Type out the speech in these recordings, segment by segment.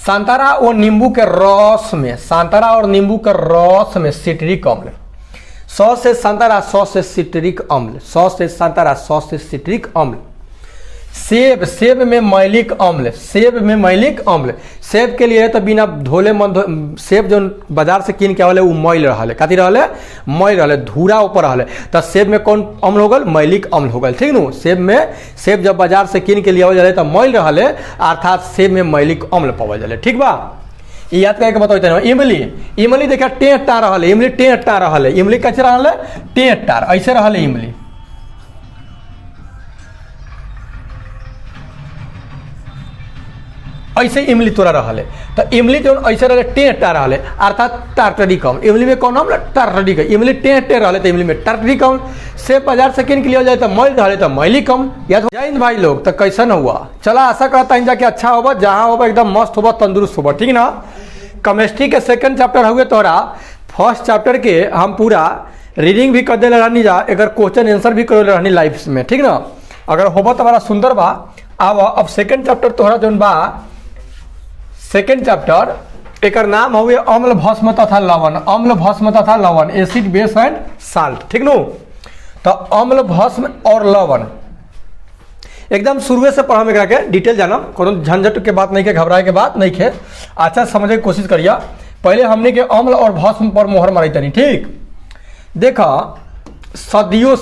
संतरा और नींबू के रस में, संतरा और नींबू के रस में सिट्रिक अम्ल, 100 से संतरा 100 से सिट्रिक अम्ल, 100 से संतरा 100 से सिट्रिक अम्ल। सेब, सेब में मैलिक अम्ल, सेब में मैलिक अम्ल। सेब के लिए तो बिना धोले मन सेब जो बाजार से कीन के आवले वो मैल रहले, कथी रहले, मैल रहले, धूरा ऊपर रहले, तो सेब में कौन अम्ल हो गल, मैलिक अम्ल हो गल, ठीक नु। सेब में, सेब जब बाजार से कीन के लिए आवल जाले तो मैल रहले, अर्थात सेब में मैलिक अम्ल पावल जाले, ठीक बा। याद करके बताओ। इमली, इमली देखा टेंटा रहले, इमली टेंटा रहले, इमली कैसे रहले, टेंटा ऐसे रहले इमली। ऐसे इमली तोरा रहले, तो इमली जो ऐसे रहले टेंटा रहले, अर्थात टार्टरिक अम्ल। इमली में कौन अम्ल, टार्टरिक। इमली टेंटे रहले तो इमली में टार्टरिक अम्ल। सेब बाजार से किन के लिए जाए तो मैल रहले तो मैलिक अम्ल। याद हो जाए भाई लोग, तो कैसन हुआ। चला आशा करता है जाके अच्छा होगा, जहाँ होगा एकदम मस्त होगा, तंदुरुस्त होगा, ठीक ना। केमिस्ट्री के सेकंड चैप्टर हुए तोरा, फर्स्ट चैप्टर के हम पूरा रीडिंग भी कर दे रहनी जा, अगर क्वेश्चन आंसर भी कर रहनी लाइफ में, ठीक ना। अगर होगा तो बड़ा सुंदर बा। अब सेकंड चैप्टर तोहरा जो बा, सेकेंड चैप्टर एक नाम हुए अम्ल भस्म तथा लवण, अम्ल भस्म तथा लवण, एसिड बेस एंड साल्ट, ठीक नो। तो अम्ल भस्म और लवण एकदम शुरू से पढ़ा में के डिटेल जानम, कोनो झंझट के बात नहीं के, घबराए के बात नहीं के, अच्छा समझे की कोशिश करिए। पहले हमने के अम्ल और भस्म पर मोहर मारी तनी, ठीक। देखा सदियों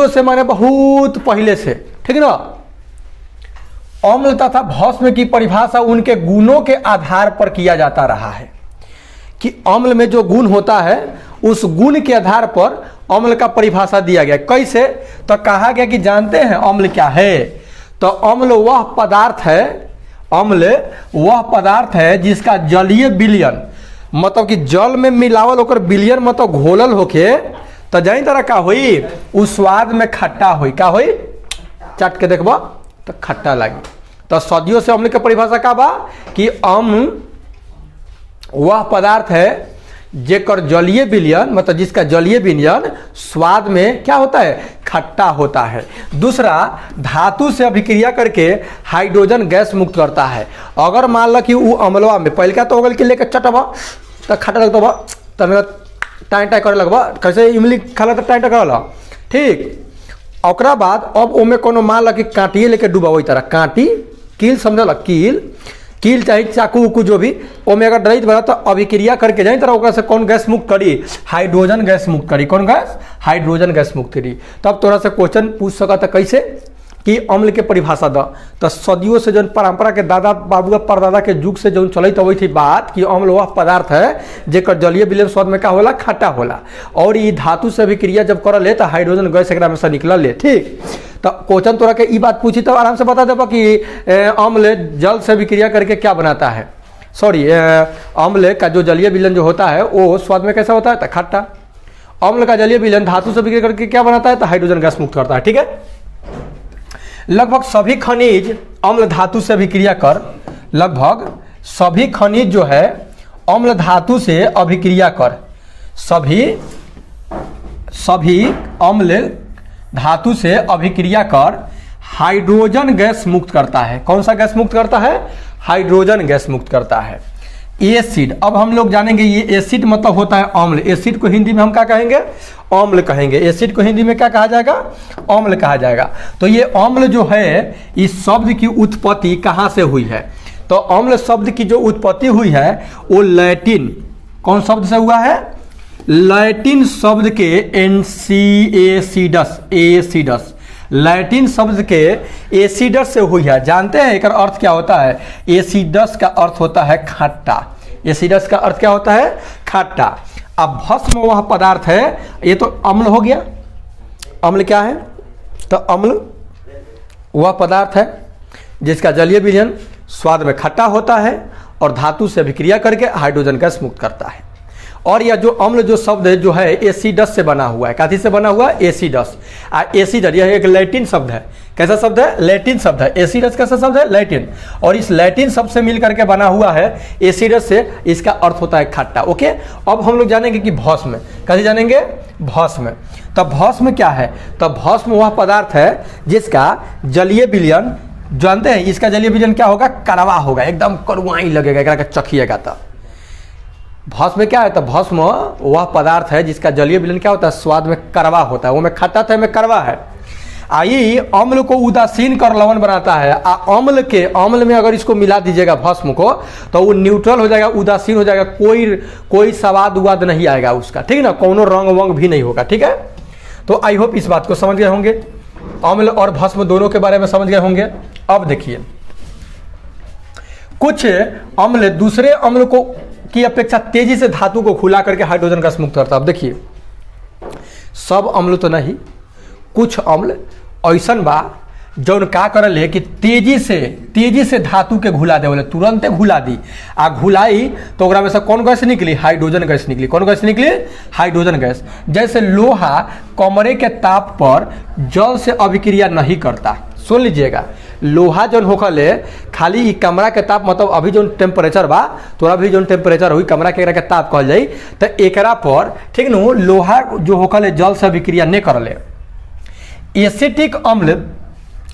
से माने बहुत पहले से, ठीक ना। अम्ल तथा भस्म की परिभाषा उनके गुणों के आधार पर किया जाता रहा है, कि अम्ल में जो गुण होता है उस गुण के आधार पर अम्ल का परिभाषा दिया गया। कैसे, तो कहा गया कि जानते हैं अम्ल क्या है, तो अम्ल वह पदार्थ है, अम्ल वह पदार्थ है जिसका जलीय विलयन, मतलब कि जल में मिलावल होकर विलयन मतलब घोलल होके, तो जानी तरह का हुई, उस स्वाद में खट्टा हुई, का हुई, चट के देखबा तो खट्टा लगे। तो सदियों से अम्ल की परिभाषा का बा कि अम्ल वह पदार्थ है जेकर जलीय विलयन, मतलब जिसका जलीय विलयन स्वाद में क्या होता है, खट्टा होता है। दूसरा, धातु से अभिक्रिया करके हाइड्रोजन गैस मुक्त करता है। अगर मान लो कि वो अम्लवा में पहले क्या तो होगल कि लेकर चटबा तो खट्टा लगता बा, तो टाइम टाइम करे लगबा, कैसे इमली खाला तो टाइम टाइम करला, ठीक। ओकरा बाद अब ओमे कोनो मान ला कि कांटिए लेके डूबा, तरह कांटी, कील समझल, कील चाहे चाकू उकू जो भी, ओमे अगर डरित बना तो अभिक्रिया करके जाए तरह ओकरा से कौन गैस मुक्त करी, हाइड्रोजन गैस मुक्त करी। कौन गैस, हाइड्रोजन गैस मुक्त करी। तब तोरा से क्वेश्चन पूछ सकता है कैसे कि अम्ल के परिभाषा द। तो सदियों से जो परंपरा के दादा बाबू परदादा के युग से जो चलत अबई थी बात कि अम्ल वह पदार्थ है जेकर जलीय विलयन स्वाद में का होला, खट्टा होला, और ये धातु से अभिक्रिया जब करल तो हाइड्रोजन गैस एकरा में से निकलल ले, ठीक। तो क्वेश्चन तोरा के ई बात पूछी तो आराम से बता देबा कि अम्ल जल से अभिक्रिया करके क्या बनाता है, सॉरी अम्ल का जो जलीय विलयन जो होता है वो स्वाद में कैसा होता है, तो खट्टा। अम्ल का जलीय विलयन धातु से अभिक्रिया करके क्या बनाता है, तो हाइड्रोजन गैस मुक्त करता है, ठीक है। लगभग सभी खनिज अम्ल धातु से अभिक्रिया कर, लगभग सभी खनिज जो है अम्ल धातु से अभिक्रिया कर, सभी अम्ल धातु से अभिक्रिया कर हाइड्रोजन गैस मुक्त करता है। कौन सा गैस मुक्त करता है, हाइड्रोजन गैस मुक्त करता है। एसिड, अब हम लोग जानेंगे ये एसिड मतलब होता है अम्ल। एसिड को हिंदी में हम क्या कहेंगे, अम्ल कहेंगे। एसिड को हिंदी में क्या कहा जाएगा, अम्ल कहा जाएगा। तो ये अम्ल जो है, इस शब्द की उत्पत्ति कहाँ से हुई है, तो अम्ल शब्द की जो उत्पत्ति हुई है वो लैटिन, कौन शब्द से हुआ है, लैटिन शब्द के एसिडस, एसिडस, लैटिन शब्द के एसिडस से हुई है। जानते हैं इसका अर्थ क्या होता है, एसिडस का अर्थ होता है खट्टा, एसिडस का अर्थ क्या होता है, खट्टा। अब भस्म वह पदार्थ है, ये तो अम्ल हो गया, अम्ल क्या है, तो अम्ल वह पदार्थ है जिसका जलीय विलयन स्वाद में खट्टा होता है और धातु से अभिक्रिया करके हाइड्रोजन गैस मुक्त करता है। और यह जो अम्ल जो शब्द है जो है एसिडस से बना हुआ है, काथी से बना हुआ है, एसिडस। एसिडस यह एक लैटिन शब्द है, कैसा शब्द है, लैटिन शब्द है। एसिडस कैसा शब्द है, लैटिन, और इस लैटिन शब्द से मिल करके बना हुआ है एसिडस से, इसका अर्थ होता है खट्टा। ओके, अब हम लोग जानेंगे कि भस्म, कैसे जानेंगे, भस्म। तो भस्म क्या है, तो भस्म वह पदार्थ है जिसका जलीय विलयन जानते हैं इसका जलीय विजन क्या होगा, कड़वा होगा, एकदम कड़वाई लगेगा, एकरा के चखिएगा तो। भस्म में क्या है, तो भस्म वह पदार्थ है जिसका जलीय विलयन क्या होता है, स्वाद में कड़वा होता है, वो में खट्टा था में कड़वा है। आई अम्ल को उदासीन कर लवण बनाता है। अम्ल में अगर इसको मिला दीजिएगा भस्म को तो वो न्यूट्रल हो जाएगा, उदासीन हो जाएगा, कोई स्वाद उवाद नहीं आएगा उसका, ठीक है ना, कोनो रंग वंग भी नहीं होगा, ठीक है। तो आई होप इस बात को समझ गए होंगे, अम्ल और भस्म दोनों के बारे में समझ गए होंगे। अब देखिए कुछ अम्ल दूसरे अम्ल को की अपेक्षा तेजी से धातु को खुला करके हाइड्रोजन गैस मुक्त करता है। अब देखिए सब अम्ल तो नहीं, कुछ अम्ल ऐसन बा जौन का करले कि तेजी से धातु के घुला दे, बोले तुरंत घुला दी आ घुलाई तो ओकरा में से कौन गैस निकली, हाइड्रोजन गैस निकली। कौन गैस निकली, हाइड्रोजन गैस। जैसे लोहा कमरे के ताप पर जल से अभिक्रिया नहीं करता, सुन लीजिएगा, लोहा जौन होखले खाली कमरा के ताप, मतलब अभी जो टेम्परेचर बा तो अभी जो टेम्परेचर हुई कमरा के ताप कहल जाई, तो एकरा पर ठीक नु लोहा जो होखले जल से अभिक्रिया नहीं करले। एसिटिक अम्ल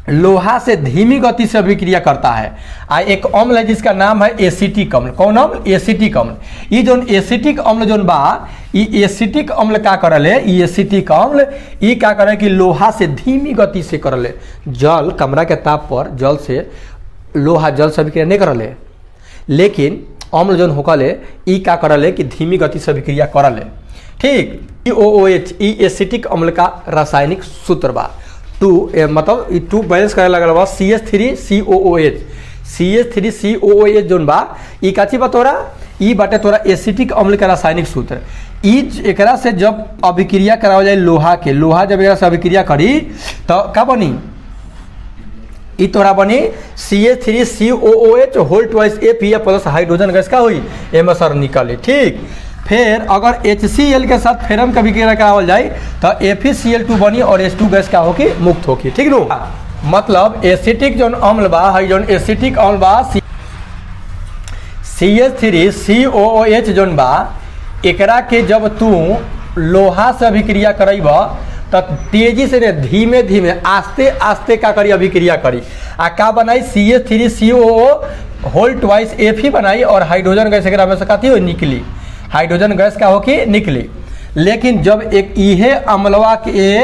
लोहा से धीमी गति से अभिक्रिया करता है। एक अम्ल है जिसका नाम है एसिटिक अम्ल। कौन अम्ल, एसिटिक अम्ल। ये जो एसिटिक अम्ल जो बा, ये एसिटिक अम्ल का करले, ये एसिटिक अम्ल ये क्या करे कि लोहा से धीमी गति से करले, जल कमरा के ताप पर जल से लोहा जल से अभिक्रिया नहीं करले, लेकिन अम्ल जो होकले ये क्या करले कि धीमी गति से अभिक्रिया करले, ठीक। COOH ई एसिटिक अम्ल का रासायनिक सूत्र बा, मतलब 2 बैलेंस करे लगल बा CH3COOH। CH3COOH जोन बा ई काची बा तोरा, ई बाटे तोरा एसिटिक अम्ल का रासायनिक सूत्र। ई एकरा से जब अभिक्रिया करावल जाए लोहा के, लोहा जब एकरा से अभिक्रिया करी तो का बनी, ई तोरा बनी CH3COOH whole twice Fe plus hydrogen gas का हुई एम सर निकली, ठीक। फिर अगर HCl के साथ फेरम का अभिक्रिया करावल जाए तो FeCl2 बनी और H2 गैस क्या होगी, मुक्त होगी, ठीक नो। मतलब एसिटिक जो अम्ल बा है, जो एसिटिक अम्ल बा CH3COOH जोन बा, एकरा के जब तू लोहा से अभिक्रिया करब तो तेजी से धीमे धीमे आस्ते आस्ते का करी अभिक्रिया करी आ का बनाई CH3COO होल ट्वाइस Fe बनाई और हाइड्रोजन गैस एकरा में से कथी हो निकली, हाइड्रोजन गैस क्या होगी निकली। लेकिन जब एक इहे अम्लवा के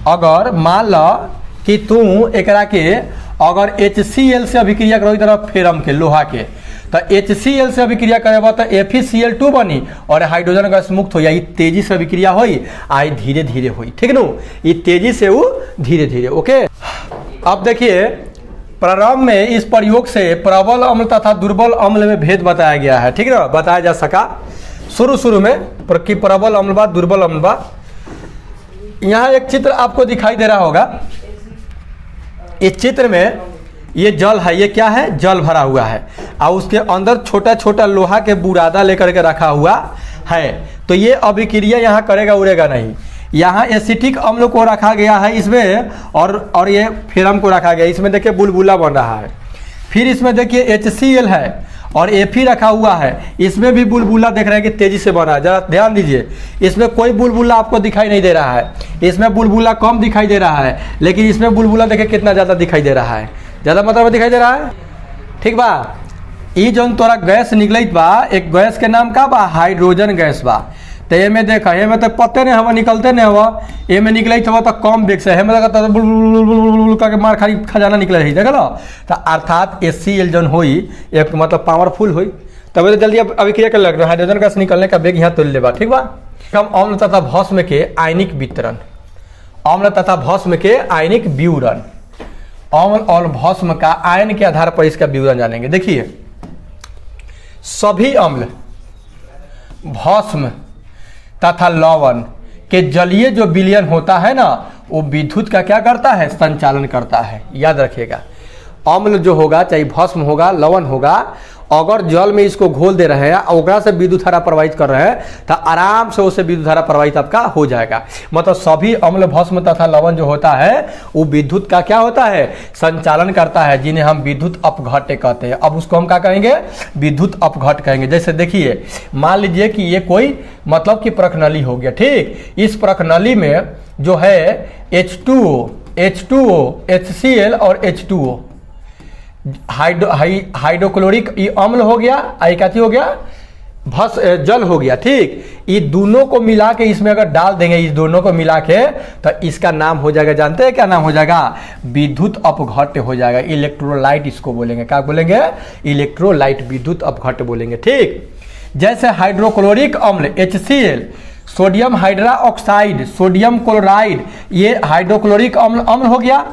अगर मान लो कि तू एकरा के अगर HCl से अभिक्रिया करो तरफ फेरम के लोहा के, तो HCl से अभिक्रिया करेबा तो FeCl2 बनी और हाइड्रोजन गैस मुक्त हो जाए। तेजी से अभिक्रिया होई आई धीरे धीरे हुई, ठीक नो, ये तेजी से वो धीरे धीरे, ओके। अब देखिए प्रारंभ में इस प्रयोग से प्रबल अम्ल तथा दुर्बल अम्ल में भेद बताया गया है, ठीक है ना, बताया जा सका शुरू में कि प्रबल अम्ल बा दुर्बल अम्ल बा। यहाँ एक चित्र आपको दिखाई दे रहा होगा, इस चित्र में ये जल है, ये क्या है, जल भरा हुआ है और उसके अंदर छोटा छोटा लोहा के बुरादा लेकर के रखा हुआ है। तो ये अभिक्रिया यहाँ करेगा उड़ेगा नहीं। यहाँ एसिटिक अम्ल को रखा गया है इसमें और ये फेरम को रखा गया है, इसमें देखिए बुलबुला बन रहा है। फिर इसमें देखिए HCl है और Fe रखा हुआ है, इसमें भी बुलबुला देख रहे हैं कि तेजी से बन रहा है। जरा ध्यान दीजिए, इसमें कोई बुलबुला आपको दिखाई नहीं दे रहा है, इसमें बुलबुला कम दिखाई दे रहा है, लेकिन इसमें बुलबुला देखिए कितना ज़्यादा दिखाई दे रहा है, ज़्यादा मात्रा में दिखाई दे रहा है, ठीक बा। ये जौन तोरा गैस निकलत बा, एक गैस के नाम का बा, हाइड्रोजन गैस बा। तो ये में देखा, ये में तो पत्ते नहीं हवा निकलते नहीं हवा, ये में निकलत हवा तो कम बेग से है, में लगता बुल करके मार खाली खजाना निकल रही, देख लो। तो अर्थात HCl जौन हुई एक मतलब पावरफुल हुई, तब तो जल्दी अभिक्रिया कर लग रहा है, हाइड्रोजन गैस निकलने का बेग यहाँ तुल लेबा, ठीक बा। हम अम्ल तथा भस्म के आयनिक वितरण, अम्ल तथा भस्म के आयनिक विवरण, अम्ल और भस्म का आयन के आधार पर इसका विवरण जानेंगे। देखिए सभी अम्ल, भस्म तथा लवण के जलीय जो विलयन होता है ना, वो विद्युत का क्या करता है, संचालन करता है। याद रखिएगा, अम्ल जो होगा चाहे भस्म होगा लवण होगा, अगर जल में इसको घोल दे रहे हैं और ओकरा से विद्युत धारा प्रवाहित कर रहे हैं तो आराम से उससे विद्युत धारा प्रवाहित आपका हो जाएगा। मतलब सभी अम्ल भस्म तथा लवण जो होता है वो विद्युत का क्या होता है, संचालन करता है, जिन्हें हम विद्युत अपघट्य कहते हैं। अब उसको हम क्या कहेंगे, विद्युत अपघट्य कहेंगे। जैसे देखिए मान लीजिए कि ये कोई मतलब कि प्रखनली हो गया, ठीक। इस प्रखनली में जो है H2O H2O, HCl और H2O हाइड्रोक्लोरिक अम्ल हो गया, कथी हो गया, जल हो गया। ठीक, ये दोनों को मिला के इसमें अगर डाल देंगे, इस दोनों को मिला के, तो इसका नाम हो जाएगा, जानते हैं क्या नाम हो जाएगा, विद्युत अपघट्य हो जाएगा। इलेक्ट्रोलाइट इसको बोलेंगे, क्या बोलेंगे, इलेक्ट्रोलाइट, विद्युत अपघट्य बोलेंगे। ठीक, जैसे हाइड्रोक्लोरिक अम्ल HCl, sodium hydroxide, sodium chloride, ये हाइड्रोक्लोरिक अम्ल हो गया।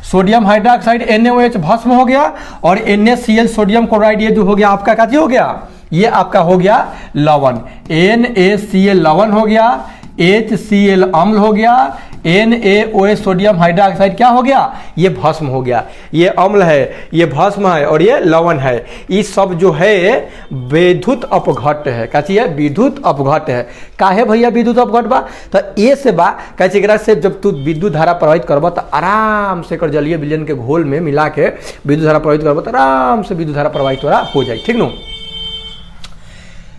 सोडियम हाइड्रोक्साइड NaOH भस्म हो गया, और NaCl सोडियम क्लोराइड ये जो हो गया आपका क्या हो गया, ये आपका हो गया लवण। NaCl लवण हो गया, HCl अम्ल हो गया, NaOH सोडियम हाइड्रोक्साइड क्या हो गया, ये भस्म हो गया। ये अम्ल है, ये भस्म है, और ये लवण है। ये सब जो है विद्युत अपघट्य है। क्या चाहिए, विद्युत अपघट्य है। काहे भैया विद्युत अपघट्य बा, तो ए से बा कह से जब तू विद्युत धारा प्रवाहित करबा तो आराम से कर जलीय विलयन के घोल में मिला के विद्युत धारा प्रवाहित करबा तो आराम से विद्युत धारा प्रवाहित हो जाए। ठीक नो,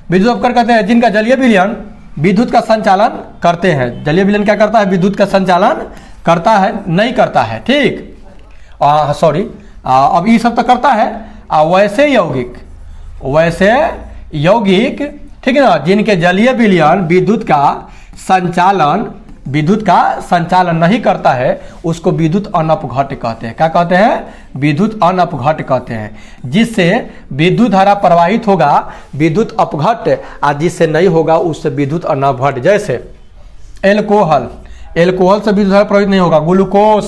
विद्युत अपघट्य कहते हैं जिनका जलीय विलयन विद्युत का संचालन करते हैं। जलीय विलयन क्या करता है, विद्युत का संचालन करता है, नहीं करता है। ठीक, सॉरी, अब ये सब तो करता है। वैसे यौगिक, ठीक है ना, जिनके जलीय विलयन विद्युत का संचालन नहीं करता है, उसको विद्युत अनपघट्य कहते हैं। क्या कहते हैं, विद्युत अनपघट्य कहते हैं। जिससे विद्युत धारा प्रवाहित होगा विद्युत अपघट्य, और जिससे नहीं होगा उससे विद्युत अनपघट्य। जैसे एल्कोहल से विद्युत धारा प्रवाहित नहीं होगा। ग्लूकोज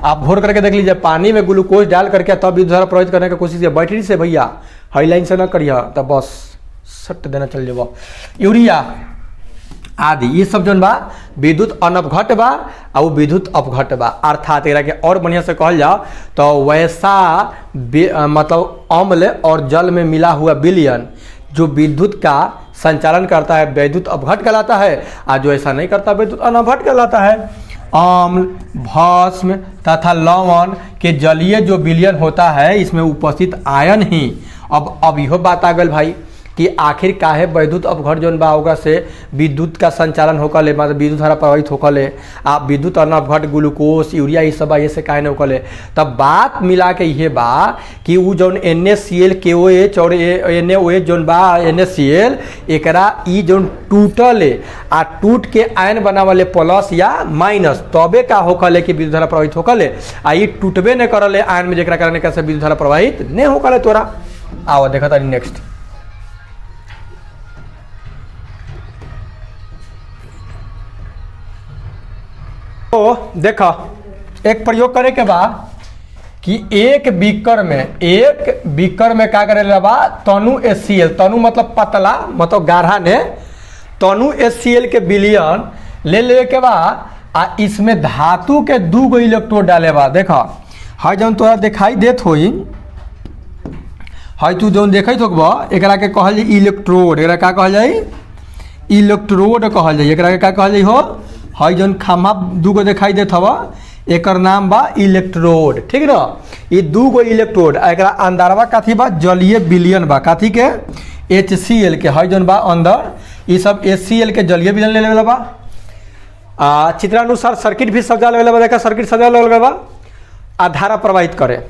आप घोर करके देख लीजिए, पानी में ग्लूकोज डाल करके तब विद्युत धारा प्रवाहित करने की कोशिश कीजिए। बैटरी से भैया हाईलाइन से न करिए, तब बस सट देना चल जाओ। यूरिया आदि ये सब जौन बा विद्युत अनपघट्य बा और विद्युत अपघट्य बा। अर्थात एकरा के और बढ़िया से कहल जाओ तो वैसा मतलब अम्ल और जल में मिला हुआ विलयन जो विद्युत का संचालन करता है विद्युत अपघट्य कहलाता है, और जो ऐसा नहीं करता विद्युत अनपघट्य कहलाता है। अम्ल, भस्म तथा लवण के जलीय जो विलयन होता है इसमें उपस्थित आयन ही। अब यह बात आ गई भाई कि आखिर काहे विद्युत अपघट्य जौन बा होगा से विद्युत का संचालन होकले, मतलब विद्युत धारा प्रवाहित होकले, आप विद्युत अनपघट्य ग्लूकोज यूरिया ये सब ये से काहे न होकले। तब बात मिला के ये बा कि वो जौन NaCl KOH और NaOH जौन बा NaCl एकरा ई जौन टूटले आ टूट के आयन बनावले प्लस या माइनस, तबे का होकले कि विद्युत धारा प्रवाहित होकले। आ ई टूटबे न करले आयन में, जेकरा कारण कैसे विद्युत धारा प्रवाहित नहीं होकले। तोरा आओ देखा तारी नेक्स्ट। तो देखा एक प्रयोग करे के बाद कि एक बीकर में क्या करे बा, तनु HCl, तनु मतलब पतला मतलब गाढ़ा ने, तनु HCl के विलयन ले के बाद आ इसमें धातु के 2 गो इलेक्ट्रोड डाले बा। देखा हाई जौन तोरा दिखाई देत होई, हाई तू जौन देखत होगा एकरा के कहल जाई इलेक्ट्रोड। एकरा का कहल जाई, इलेक्ट्रोड कहल जाई। एकरा के का कहल जाई हो, हाई जौन खम्भा 2 गो दिखाई देत हवा एकर नाम बा इलेक्ट्रोड। ठीक ना, ये 2 गो इलेक्ट्रोड, एकरा अंदरवा काथी बा, जलीय विलयन बा, काथी के HCl के। हाई जौन बा अंदर ये सब HCl के जलीय विलयन ले लेवल बा। चित्रानुसार सर्किट भी सजा लेवल बा। देखा सर्किट सजा लेवल बा, आ धारा प्रवाहित करे।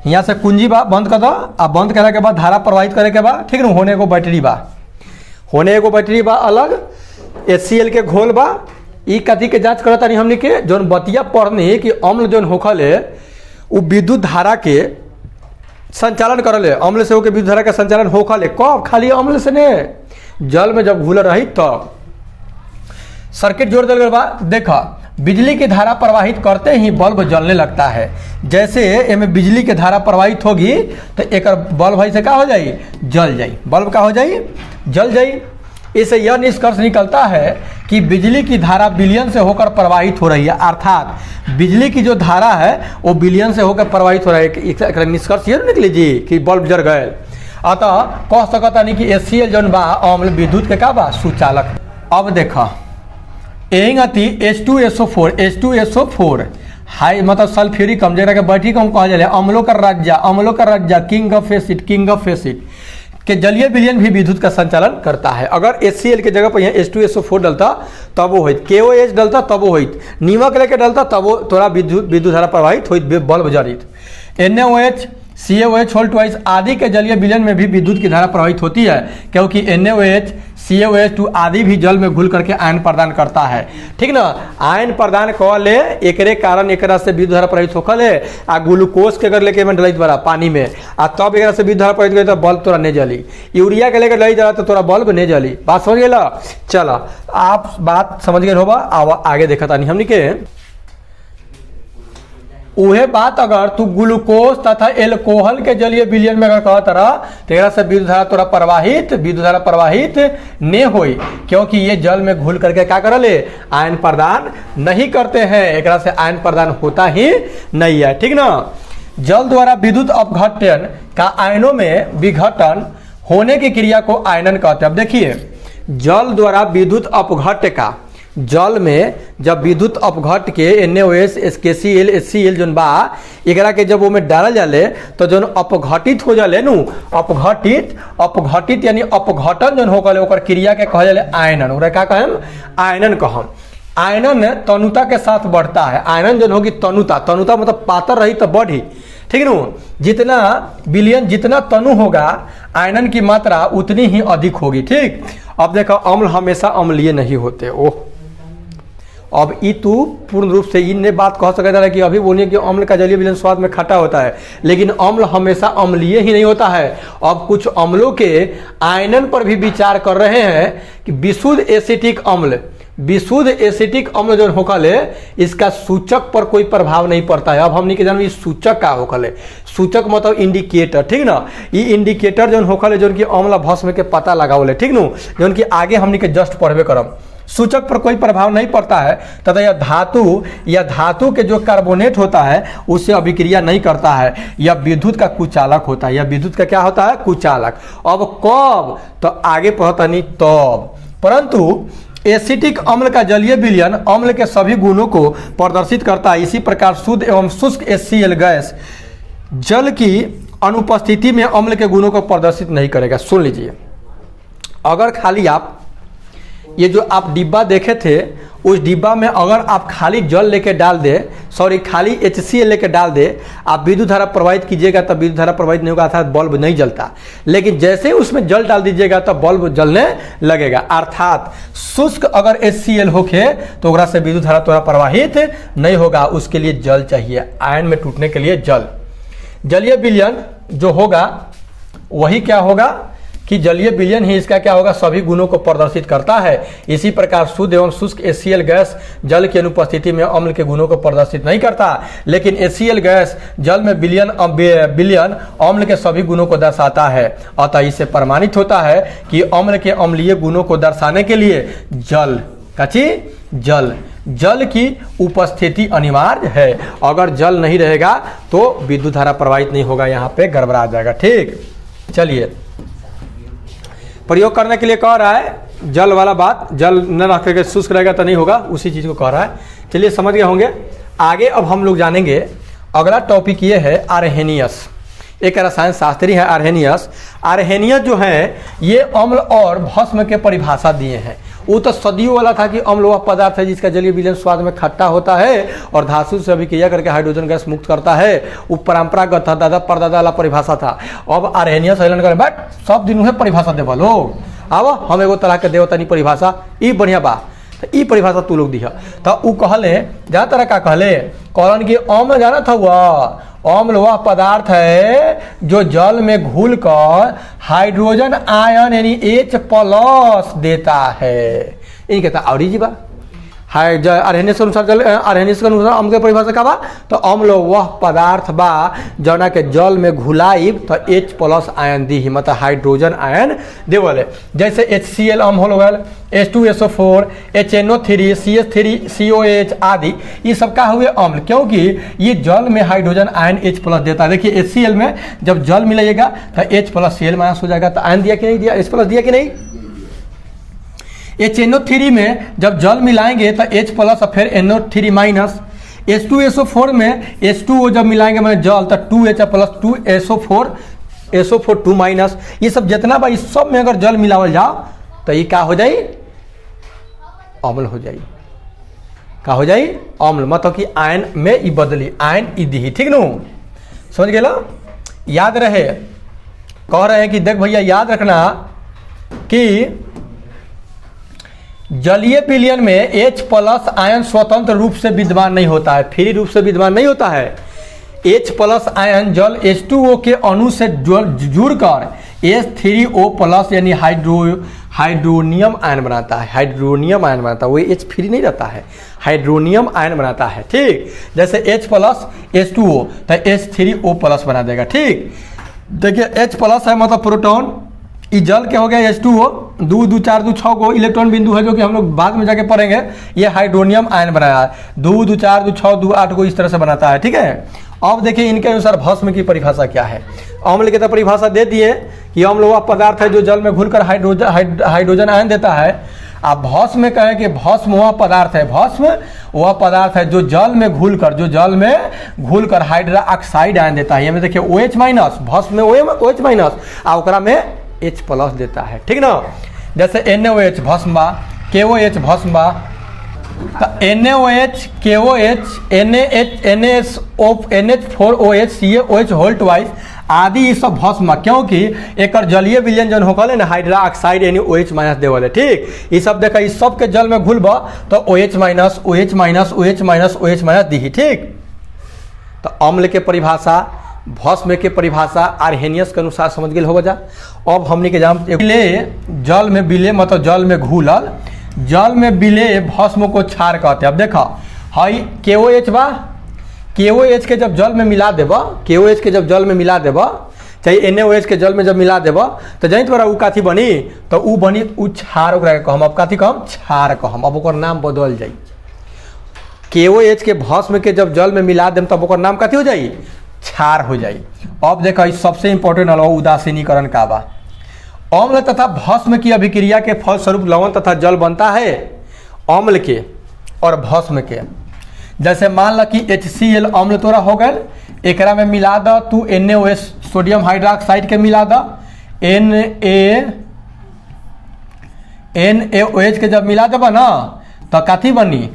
यहाँ से कुंजी बा, बंद कर दो, आ बंद करे के बाद धारा प्रवाहित करे के बा। ठीक ना, होने एगो बैटरी बा अलग, HCl के घोल बा। ई कथी के जांच करता नहीं हमने के जौन बतिया पढ़ने कि अम्ल जौन होखले वो विद्युत धारा के संचालन करले। अम्ल से होकर विद्युत धारा का संचालन होखले कब, खाली अम्ल से ने, जल में जब घुल रही तब। सर्किट जोड़ दिया बा। देखा बिजली की धारा प्रवाहित करते ही बल्ब जलने लगता है। जैसे इनमें बिजली की धारा प्रवाहित होगी तो एक बल्ब भाई से क्या हो जाए, जल जाए। बल्ब का हो जाए, जल जाए। इससे यह निष्कर्ष निकलता है कि बिजली की धारा विलयन से होकर प्रवाहित हो रही है, अर्थात बिजली की जो धारा है वो विलयन से होकर प्रवाहित हो रहा है। निष्कर्ष ये निकले जी कि बल्ब जल गए। अतः कह सकता नहीं कि HCl जौन बा अम्ल विद्युत के का बा सुचालक। अब देखा एंगति H2SO4 हाई मतलब सल्फ्यूरिक अम्ल, जरा के बैटरी कम कहा जाए, अम्लों का रज्जा, किंग ऑफ एसिड। कि जलीय विलयन भी विद्युत का संचालन करता है। अगर HCl के जगह पर यहाँ H2SO4 डलता तब वो होइत, KOH डलता तब वो होइत, नीमक लेके डलता तब वो थोड़ा विद्युत धारा प्रवाहित होइत, bulb जलित। NaOH CaOH whole twice आदि के जलीय विलयन में भी विद्युत की धारा प्रवाहित होती है, क्योंकि NaOH CaOH2 आदि भी जल में घुल करके आयन प्रदान करता है। ठीक ना, आयन प्रदान कले एकरे कारण एकरा से विद्युत धारा प्रवाहित होखले आ ग्लूकोज के अगर लेके में डलित बड़ा पानी में आ तब एकरा से विद्युत धारा प्रवाहित गई तो बल्ब तोरा नहीं जली। यूरिया के लेकर डलित तो तोरा बल्ब नहीं जली। बात समझ गेला? चला आप बात समझ गए होगा, आगे देखा तानी हमनी के उहे बात अगर तू ग्लूकोज तथा एल्कोहल के जलीय विलयन में अगर कहत रहा तेरा से विद्युत धारा प्रवाहित ने होई, क्योंकि ये जल में घुल करके क्या करले आयन प्रदान नहीं करते हैं, एकरा से आयन प्रदान होता ही नहीं है। ठीक ना, जल द्वारा विद्युत अपघटन का आयनों में विघटन होने की क्रिया को आयनन कहते हैं। अब देखिए, जल द्वारा विद्युत अपघट का, जल में जब विद्युत अपघट के NaOH KCl HCl जोन बा एकरा के जब वो में डालल जाले तो जोन अपघटित हो जाले नु, अपघटित यानी अपघटन जोन हो गले ओकर क्रिया के कहल जाले आयनन। ओकरा का कहम? आयनन कहम। आयनन तनुता के साथ बढ़ता है। आयनन जोन होगी तनुता मतलब पातर रही तो बढ़ी। ठीक नु, जितना विलयन जितना तनु होगा आयनन की मात्रा उतनी ही अधिक होगी। ठीक, अब देखो अम्ल हमेशा अम्लीय नहीं होते। ओह, अब ई तू पूर्ण रूप से इनने बात कह सकता है कि अभी बोलिए कि अम्ल का जलीय विलयन स्वाद में खट्टा होता है, लेकिन अम्ल हमेशा अम्लीय ही नहीं होता है। अब कुछ अम्लों के आयनन पर भी विचार कर रहे हैं कि विशुद्ध एसिटिक अम्ल जो होकले इसका सूचक पर कोई प्रभाव नहीं पड़ता है। अब हमने के जान सूचक का होकले, सूचक मतलब इंडिकेटर। ठीक ना, ये इंडिकेटर जो होकले जो कि अम्ल भस्म के पता लगावले। ठीक नु, जो कि आगे हमने के जस्ट पढ़वे करम। सूचक पर कोई प्रभाव नहीं पड़ता है तथा यह धातु के जो कार्बोनेट होता है उससे अभिक्रिया नहीं करता है। यह विद्युत का कुचालक होता है। यह विद्युत का क्या होता है? कुचालक। अब कब? तो आगे पढ़ता नहीं तब। परंतु एसिटिक अम्ल का जलीय विलयन अम्ल के सभी गुणों को प्रदर्शित करता है। इसी प्रकार शुद्ध एवं शुष्क HCl गैस जल की अनुपस्थिति में अम्ल के गुणों को प्रदर्शित नहीं करेगा। सुन लीजिए, अगर खाली आप ये जो आप डिब्बा देखे थे उस डिब्बा में अगर आप खाली जल लेके डाल दे, खाली HCl लेके डाल दे, आप विद्युत धारा प्रवाहित कीजिएगा तब विद्युत धारा प्रवाहित नहीं होगा, अर्थात बल्ब नहीं जलता। लेकिन जैसे उसमें जल डाल दीजिएगा तब बल्ब जलने लगेगा। अर्थात शुष्क अगर HCl होके तो ओकरा से विद्युत धारा थोड़ा प्रवाहित नहीं होगा, उसके लिए जल चाहिए। आयन में टूटने के लिए जल। जलीय विलयन जो होगा वही क्या होगा कि जलीय विलयन ही इसका क्या होगा? सभी गुणों को प्रदर्शित करता है। इसी प्रकार शुद्ध एवं शुष्क HCl गैस जल की अनुपस्थिति में अम्ल के गुणों को प्रदर्शित नहीं करता, लेकिन HCl गैस जल में विलयन अम्ल के सभी गुणों को दर्शाता है। अतः इससे प्रमाणित होता है कि अम्ल के अम्लीय गुणों को दर्शाने के लिए जल की उपस्थिति अनिवार्य है। अगर जल नहीं रहेगा तो विद्युत धारा प्रवाहित नहीं होगा, यहाँ पे गड़बड़ा जाएगा। ठीक, चलिए प्रयोग करने के लिए कह रहा है जल वाला बात, जल न रख करके शुष्क रहेगा तो नहीं होगा, उसी चीज को कह रहा है। चलिए समझ गए होंगे। आगे अब हम लोग जानेंगे, अगला टॉपिक ये है आर्हेनियस। एक रसायन शास्त्री है आर्हेनियस। आर्हेनियस जो है ये अम्ल और भस्म के परिभाषा दिए हैं। वो तो सदियों वाला था कि अम्ल वह पदार्थ है जिसका जलीय विलयन स्वाद में खट्टा होता है और धातु से अभिक्रिया करके हाइड्रोजन गैस मुक्त करता है। वो परंपरागत था, दादा परदादा वाला परिभाषा था। अब आर्हेनियस ऐलान करें बट सब दिन उन्हें परिभाषा देवा लोग, अब हम एगो तरह के देवतानी परिभाषा ई बढ़िया बा, तो ई परिभाषा तू लोग दिया। तो उ कहले जहाँ तरह का कहलन कि अम्ल जाना था वह अम्ल वह पदार्थ है जो जल में घुलकर हाइड्रोजन आयन यानी H+ देता है। ये कहता और जी बा आर्हेनियस के अनुसार अम्ल के परिभाषा का बा तो अम्ल वह पदार्थ बा जौना के जल में घुलाइब तो H+ आयन दी, मतलब हाइड्रोजन आयन देवल। जैसे HCl अम्ल हो गल, H2SO4, HNO3, CH3COH आदि ये सब का हुए अम्ल, क्योंकि ये जल में हाइड्रोजन आयन H+ देता है। देखिए HCl में जब जल मिलाइएगा तो H+Cl- हो जाएगा, तो आयन दिया कि नहीं दिया, H+ दिया कि नहीं। HNO3 में जब जल मिलाएंगे तो H+ और फिर NO3-। H2SO4 में H2O जब मिलाएंगे मैंने जल तो 2H+2SO4 SO4 2 माइनस, ये सब जितना बा इस सब में अगर जल मिलावल जाओ तो ये क्या हो जाए, अम्ल हो जाए। का हो जाए, अम्ल, मतलब कि आयन में ई बदली, आयन ई दी, ठीक नु, समझ गए। याद रहे, कह रहे हैं कि देख भैया याद रखना कि जलीय विलयन में H प्लस आयन स्वतंत्र रूप से विद्यमान नहीं होता है, फ्री रूप से विद्यमान नहीं होता है। H प्लस आयन जल H2O के अणु से जुड़कर H3O प्लस यानी हाइड्रोनियम आयन बनाता है, हाइड्रोनियम आयन बनाता है, वो H फ्री नहीं रहता है, हाइड्रोनियम आयन बनाता है, ठीक। जैसे H प्लस H2O तो H3O प्लस बना देगा, ठीक। देखिए H प्लस है मतलब प्रोटॉन, ये जल के हो गया H2O, 2 2 4 2 6 को इलेक्ट्रॉन बिंदु है जो कि हम लोग बाद में जाके पढ़ेंगे। ये हाइड्रोनियम आयन बनाया है, 2 2 4 2 6 2 8 को इस तरह से बनाता है, ठीक है। अब देखिए इनके अनुसार भस्म की परिभाषा क्या है। अम्ल की तो परिभाषा दे दिए कि अम्ल वह पदार्थ है जो जल में घुलकर हाइड्रोजन आयन देता है। अब भस्म में कहें कि भस्म वह पदार्थ है, भस्म वह पदार्थ है जो जल में घुलकर हाइड्रा ऑक्साइड आयन देता है। ये में देखिए OH माइनस, भस्म में OH माइनस और ओकरा में H प्लस देता है, ठीक ना। जैसे NaOH भस्म बा, KOH भस्म बा, तो NaOH KOH NH4OH CaOH whole twice आदि ये सब भस्म बा, क्योंकि एक जलीय विलयन जन होकर ना हाइड्रा ऑक्साइड यानी OH माइनस देवल है, ठीक। ये सब देखा इस सब के जल में घुलबा तो OH minus OH minus OH minus OH minus दी, ठीक। तो अम्ल के परिभाषा, भस्म के परिभाषा आर्हेनियस के अनुसार समझ गए हो जा। अब हमने के जान जल में बिले मतलब जल में घुलल, जल में बिले भस्म को क्षार कहते हैं। अब देखो हई KOH बा, KOH के जब जल में मिला देबा, KOH के जब जल में मिला देबा चाहे NaOH के जल में जब मिला देबा तो जानी तोरा उ काथी बनी, तो उ बनी उ क्षार ओकरा कहम। अब काथी कहम, क्षार कहम। अब ओकर नाम बदल जाई, KOH के भस्म के जब जल में मिला देम तब ओकर नाम काथी हो जाई, क्षार हो जाई। अब देखो सबसे इंपॉर्टेंट अलवा उदासीनीकरण का बा। अम्ल तथा भस्म की अभिक्रिया के फलस्वरूप लवण तथा जल बनता है, अम्ल के और भस्म के। जैसे मान ला कि HCl अम्ल तोरा हो गए, एकरा में मिला द तू NaOH सोडियम हाइड्रोक्साइड के मिला द, NaOH के जब मिला देबा ना तो काथी बनी,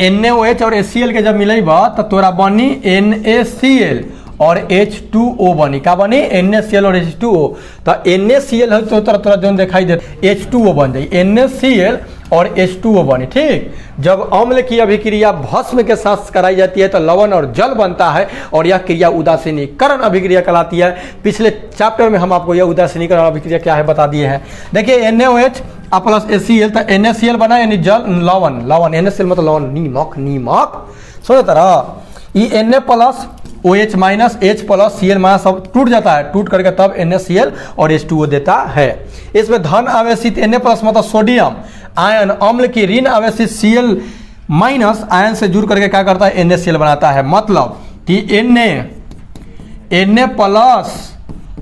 NaOH और HCl के जब मिलेबा तो तोरा बनी NaCl और H2O बनी। का बनी, NaCl और H2O। तो NaCl है तो तोरा जो दिखाई दे H2O बन जाए, NaCl और H2O बनी, ठीक। जब अम्ल की अभिक्रिया भस्म के साथ कराई जाती है तो लवण और जल बनता है और यह क्रिया उदासीनीकरण अभिक्रिया कहलाती है। पिछले चैप्टर में हम आपको यह उदासीनीकरण अभिक्रिया क्या है बता दिए हैं। देखिए NaOH प्लस HCl तो NaCl बना यानी जल, लवण, NaCl मतलब लवण, नीमक। सुनो तरह ये Na plus OH minus H plus Cl minus सब टूट जाता है, टूट करके तब NaCl और H2O देता है। इसमें धन आवेशित Na प्लस मतलब सोडियम आयन अम्ल की ऋण आवेशित Cl माइनस आयन से जुड़ करके क्या करता है, NaCl बनाता है। मतलब कि Na प्लस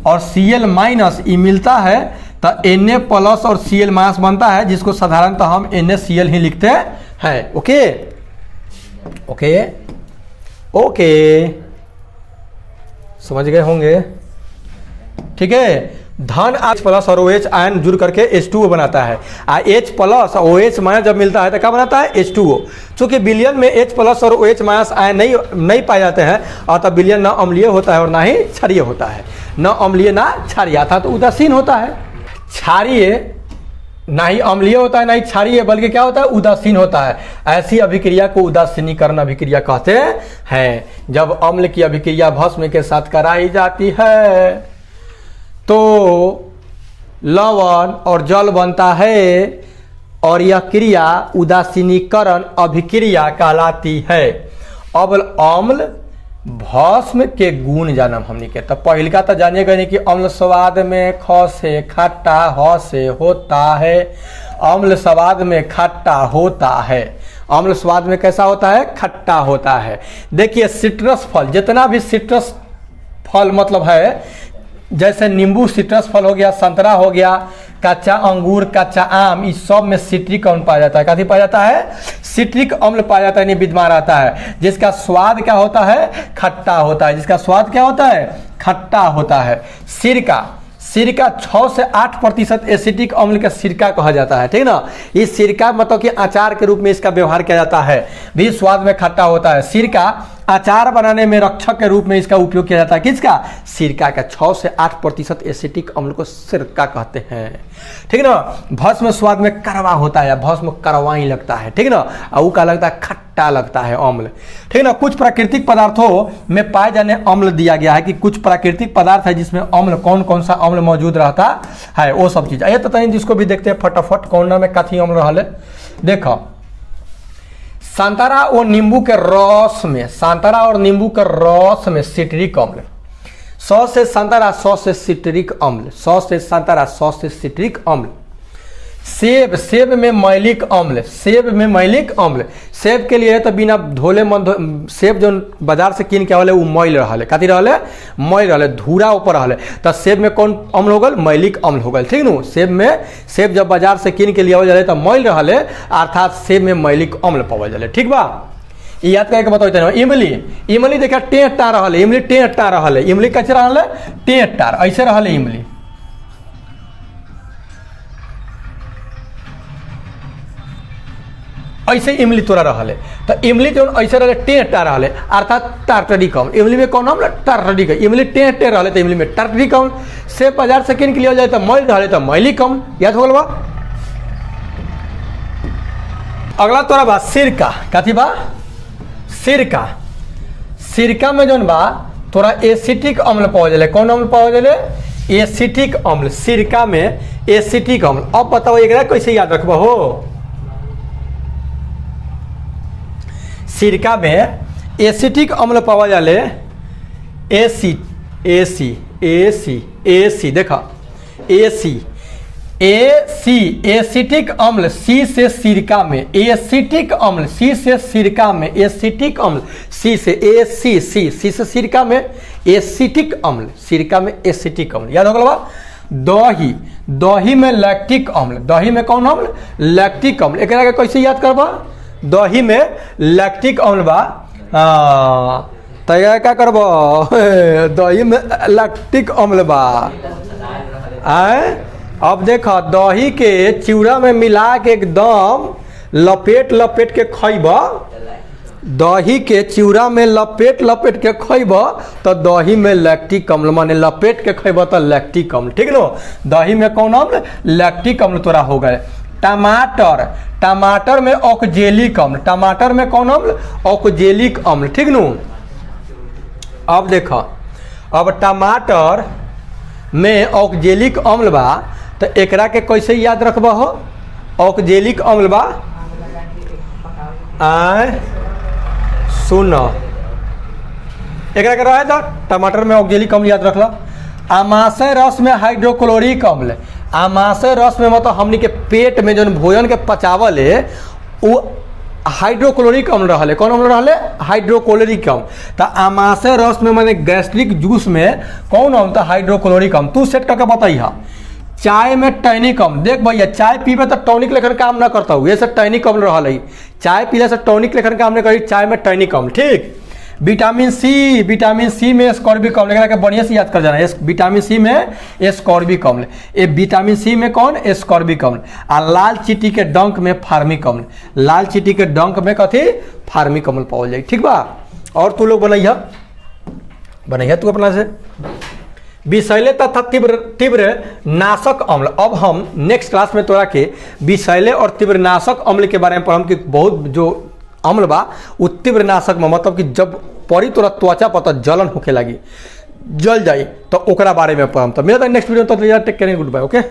और Cl माइनस ये मिलता है तो Na प्लस और Cl माइनस बनता है, जिसको साधारणतः हम NaCl ही लिखते हैं। ओके ओके ओके, समझ गए होंगे, ठीक है। धन H प्लस और OH आयन जुड़ करके H2O बनाता है। H प्लस और OH माइनस जब मिलता है तो क्या बनाता है, H2O। चूंकि विलयन में H प्लस और OH माइनस आयन नहीं पाए जाते हैं, अतः विलयन न अम्लीय होता है और ना ही क्षारीय होता है, न अम्लीय ना क्षारीय, था तो उदासीन होता है। क्षारीय ना ही अम्लीय होता है ना ही क्षारीय, बल्कि क्या होता है, उदासीन होता है। ऐसी अभिक्रिया को उदासीनीकरण अभिक्रिया कहते हैं। जब अम्ल की अभिक्रिया भस्म के साथ कराई जाती है तो लवण और जल बनता है और यह क्रिया उदासीनीकरण अभिक्रिया कहलाती है। अब अम्ल भस्म के गुण जानम हमने के, तो पहिलका तो जानिए गए कि अम्ल स्वाद में ख से खट्टा, ह से होता है। अम्ल स्वाद में खट्टा होता है, अम्ल स्वाद में कैसा होता है, खट्टा होता है। देखिए सिट्रस फल, जितना भी सिट्रस फल मतलब है जैसे नींबू सिट्रस फल हो गया, संतरा हो गया, कच्चा अंगूर, कच्चा आम, इस सब में सिट्रिक अम्ल पाया जाता है। कथी पाया जाता है? सिट्रिक अम्ल पाया जाता है, विद्यमान रहता है, जिसका स्वाद क्या होता है? खट्टा होता है। जिसका स्वाद क्या होता है? खट्टा होता है। सिरका 6 से 8% एसिटिक अम्ल का सिरका कहा जाता है, ठीक ना। इस सिरका मतलब कि अचार के रूप में इसका व्यवहार किया जाता है, भी स्वाद में खट्टा होता है। सिरका अचार बनाने में रक्षक के रूप में इसका उपयोग किया जाता है। किसका? सिरका का। 6 से 8% एसिटिक अम्ल को सिरका कहते हैं, ठीक ना। भस्म स्वाद में कड़वा होता है, भस्म कड़वा ही लगता है, ठीक ना। और वो क्या लगता है? खट्टा लगता है अम्ल, ठीक ना। कुछ प्राकृतिक पदार्थों में पाए जाने अम्ल दिया गया है कि कुछ प्राकृतिक पदार्थ है जिसमें अम्ल, कौन कौन सा अम्ल मौजूद रहता है, वो सब चीज। ये तो तनी जिसको भी देखते हैं फटाफट कौन में कथी अम्ल रहा। देखो संतरा और नींबू के रस में, संतरा और नींबू के रस में सिट्रिक अम्ल, 100 से संतरा 100 से सिट्रिक अम्ल, 100 से संतरा 100 से सिट्रिक अम्ल। सेब में मैलिक अम्ल, सेब में मैलिक अम्ल। सेब के लिए तो बिना धोले सेब जो बाजार से कीन के आवले वो मैल रहा, कथी रहा? मैल रहा, धूरा ऊपर रहा। तो सेब में कौन अम्ल हो गल? मैलिक अम्ल हो गल, ठीक न। सेब जब बाजार से कीन के लिए आवल जाए तो मैल रहा, अर्थात सेब में मैलिक अम्ल पावल जाए, ठीक बा। याद करके बताओ। इमली देखा टेंटा रहा, इमली टेंटा रहा, इमली कैसे रहा? टेंटा ऐसे रहा इमली। ऐसे इमली तोरा रहा, तो इमली जो ऐसे रहा टेंटा रहा, अर्थात टार्टरिक अम्ल। इमली में कौन अम्ल? टार्टरिक। इमली टेंटे रहा तो इमली में टार्टरिक अम्ल। सेब बाजार से कीन के लिए जाए तो मैल रहा तो मैलिक अम्ल। याद हो गल बा। अगला तोरा बा सिरका। कथी बा? सिरका। सिरका में जो बा तोरा एसिटिक अम्ल पाओ जाए। कौन अम्ल पाओ जाए? एसिटिक अम्ल। सिरका में एसिटिक अम्ल। अब बताओ एक कैसे याद रखबो हो? सिरका में एसिटिक अम्ल पावा जाले, एसी देखा, एसिटिक अम्ल। सी से सिरका में एसिटिक अम्ल, सी से सिरका में एसिटिक अम्ल, सी से सी से सिरका में एसिटिक अम्ल, सिरका में एसिटिक अम्ल। याद हो गया बा। दही में लैक्टिक अम्ल। दही में कौन अम्ल? लैक्टिक अम्ल। एक कैसे याद करबा? दही में लैक्टिक अम्ल बा, तैयार क्या करबो? दही में लैक्टिक अम्ल बा। अब देखो दही के चिवड़ा में मिला के एकदम लपेट के खइबा, दही के चिवड़ा में लपेट के खइबा तो दही में लैक्टिक अम्ल, माने लपेट के खइबा तो लैक्टिक अम्ल, ठीक नो। दही में कौन अम्ल? लैक्टिक अम्ल तोरा हो गए। टमाटर में ऑक्जेलिक अम्ल। टमाटर में कौन अम्ल? ऑक्जेलिक अम्ल, ठीक नु। अब देखो, अब टमाटर में ऑक्जेलिक अम्ल बा तो एकरा के कैसे याद रखबा हो? ऑक्जेलिक अम्ल बा, सुनो एकरा के रहे तो टमाटर में ऑक्जेलिक अम्ल याद रखला। आमाशय रस में हाइड्रोक्लोरिक अम्ल। आमाशय रस में मतलब हमनी के पेट में जो भोजन के पचावल है वो हाइड्रोक्लोरिक अम्ल रहा। कौन अम्ल रहा? हाइड्रोक्लोरिक अम्ल। तो आमाशय रस में मैंने गैस्ट्रिक जूस में कौन अम्ल था? हाइड्रोक्लोरिक अम्ल। तू सेट करके बताइए। चाय में टैनिक अम्ल। देख भैया चाय पीबे तो टॉनिक लेखन काम ना करता हूँ, ये सब टैनिक अम्ल रहा। चाय पीले से टॉनिक लेखन काम नहीं करी, चाय में टैनिक अम्ल, ठीक। विटामिन सी में एस्कॉर्बिक अम्ल। लेकिन बढ़िया से याद कर जाना, विटामिन सी में एस्कॉर्बिक अम्ल। ये विटामिन सी में कौन? एस्कॉर्बिक अम्ल। और लाल चींटी के डंक में फार्मिक अम्ल। लाल चींटी के डंक में कथी? फार्मिक अम्ल पाओल जाए, ठीक बा। और तू लोग बनैया तू अपना से। विषैले तथा तीव्र नाशक अम्ल। अब हम नेक्स्ट क्लास में तोरा के विषैले और तीव्र नाशक अम्ल के बारे में पढ़म कि बहुत जो अम्ल बा वो तीव्र नाशक में मतलब कि जब पड़ी तोरा त्वचा पर जलन होके लगी, जल जाए तो ओकरा बारे में पढ़म। तो मेरा नेक्स्ट वीडियो तो take care, good bye, okay.